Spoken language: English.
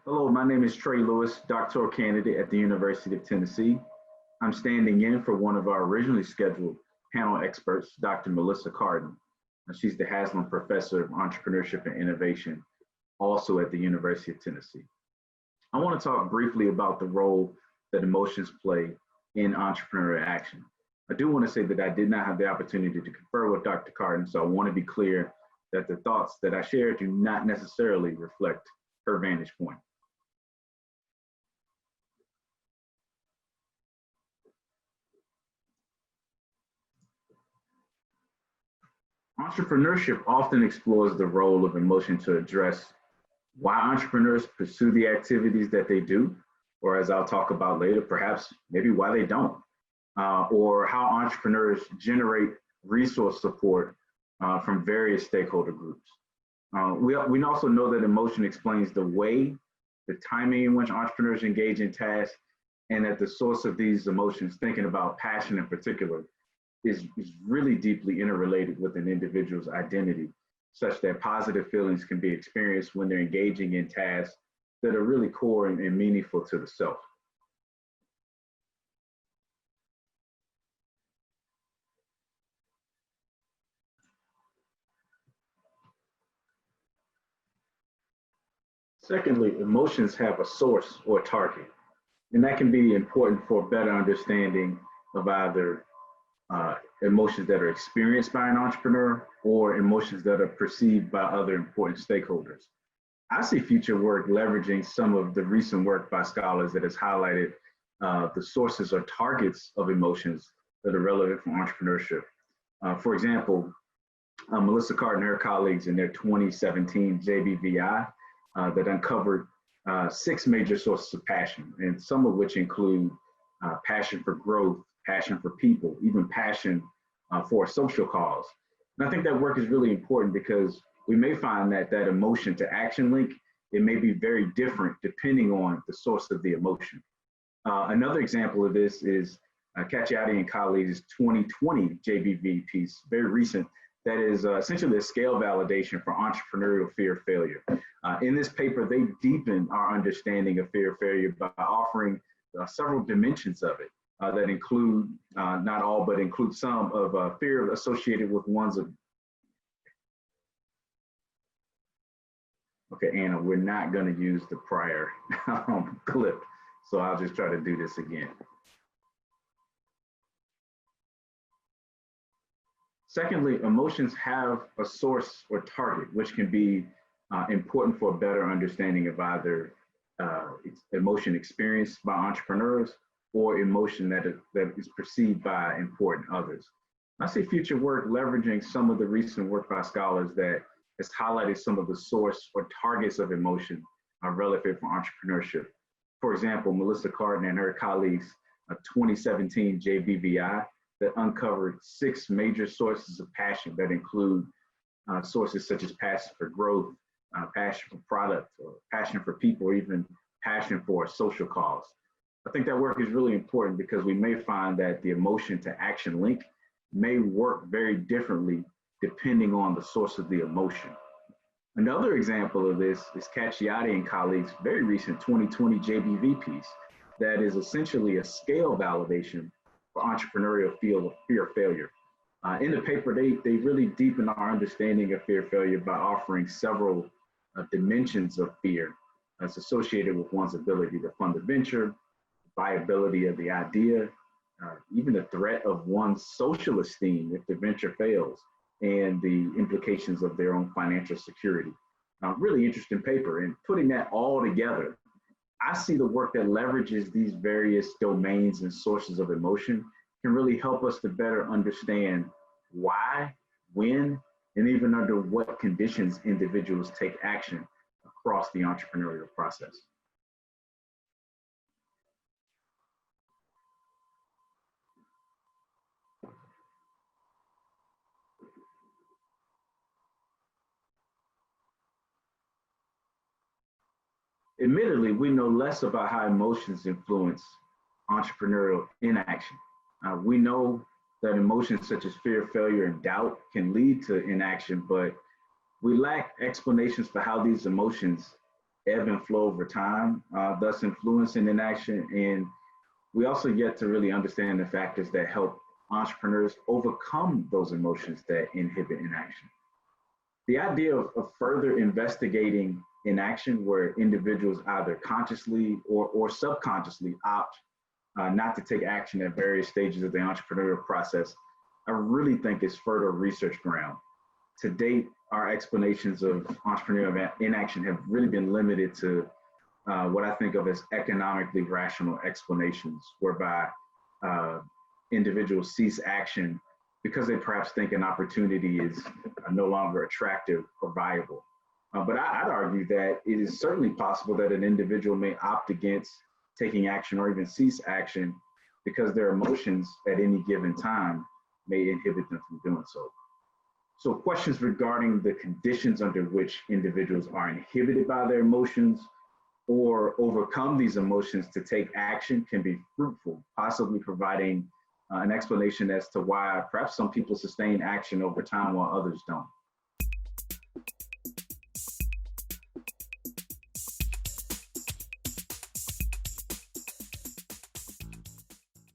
Hello, my name is Trey Lewis, doctoral candidate at the University of Tennessee. I'm standing in for one of our originally scheduled panel experts, Dr. Melissa Cardon. She's the Haslam Professor of Entrepreneurship and Innovation, also at the University of Tennessee. I want to talk briefly about the role that emotions play in entrepreneurial action. I do want to say that I did not have the opportunity to confer with Dr. Cardon, so I want to be clear that the thoughts that I share do not necessarily reflect her vantage point. Entrepreneurship often explores the role of emotion to address why entrepreneurs pursue the activities that they do, or as I'll talk about later, perhaps maybe why they don't, or how entrepreneurs generate resource support from various stakeholder groups. We also know that emotion explains the way, the timing in which entrepreneurs engage in tasks, and that the source of these emotions, thinking about passion in particular, is really deeply interrelated with an individual's identity, such that positive feelings can be experienced when they're engaging in tasks that are really core and meaningful to the self. Secondly, emotions have a source or a target, and that can be important for better understanding of either emotions that are experienced by an entrepreneur or emotions that are perceived by other important stakeholders. I see future work leveraging some of the recent work by scholars that has highlighted the sources or targets of emotions that are relevant for entrepreneurship. For example, Melissa Cardon and her colleagues in their 2017 JBVI that uncovered 6 major sources of passion, and some of which include passion for growth, passion for people, even passion for a social cause. And I think that work is really important because we may find that that emotion to action link, it may be very different depending on the source of the emotion. Another example of this is Cacciati and colleagues' 2020 JBV piece, very recent, that is essentially a scale validation for entrepreneurial fear of failure. In this paper, they deepen our understanding of fear of failure by offering several dimensions of it that include, not all, but include some of fear associated with one's. Okay, Anna, we're not going to use the prior clip, so I'll just try to do this again. Secondly, emotions have a source or target, which can be important for a better understanding of either emotion experienced by entrepreneurs or emotion that is perceived by important others. I see future work leveraging some of the recent work by scholars that has highlighted some of the source or targets of emotion relevant for entrepreneurship. For example, Melissa Cardon and her colleagues' 2017 JBVI that uncovered 6 major sources of passion that include sources such as passion for growth, passion for product, or passion for people, or even passion for a social cause. I think that work is really important because we may find that the emotion to action link may work very differently depending on the source of the emotion. Another example of this is Cacciati and colleagues' very recent 2020 JBV piece that is essentially a scale validation for entrepreneurial fear of failure. In the paper, they really deepen our understanding of fear of failure by offering several dimensions of fear that's associated with one's ability to fund a venture, viability of the idea, even the threat of one's social esteem if the venture fails, and the implications of their own financial security. Really interesting paper, and putting that all together, I see the work that leverages these various domains and sources of emotion can really help us to better understand why, when, and even under what conditions individuals take action across the entrepreneurial process. Admittedly, we know less about how emotions influence entrepreneurial inaction. We know that emotions such as fear, failure, and doubt can lead to inaction, but we lack explanations for how these emotions ebb and flow over time, thus influencing inaction. And we also yet to really understand the factors that help entrepreneurs overcome those emotions that inhibit inaction. The idea of further investigating inaction, where individuals either consciously or subconsciously opt not to take action at various stages of the entrepreneurial process, I really think is fertile research ground. To date, our explanations of entrepreneurial inaction have really been limited to what I think of as economically rational explanations, whereby individuals cease action because they perhaps think an opportunity is no longer attractive or viable. But I'd argue that it is certainly possible that an individual may opt against taking action or even cease action because their emotions at any given time may inhibit them from doing so. So questions regarding the conditions under which individuals are inhibited by their emotions or overcome these emotions to take action can be fruitful, possibly providing an explanation as to why perhaps some people sustain action over time while others don't.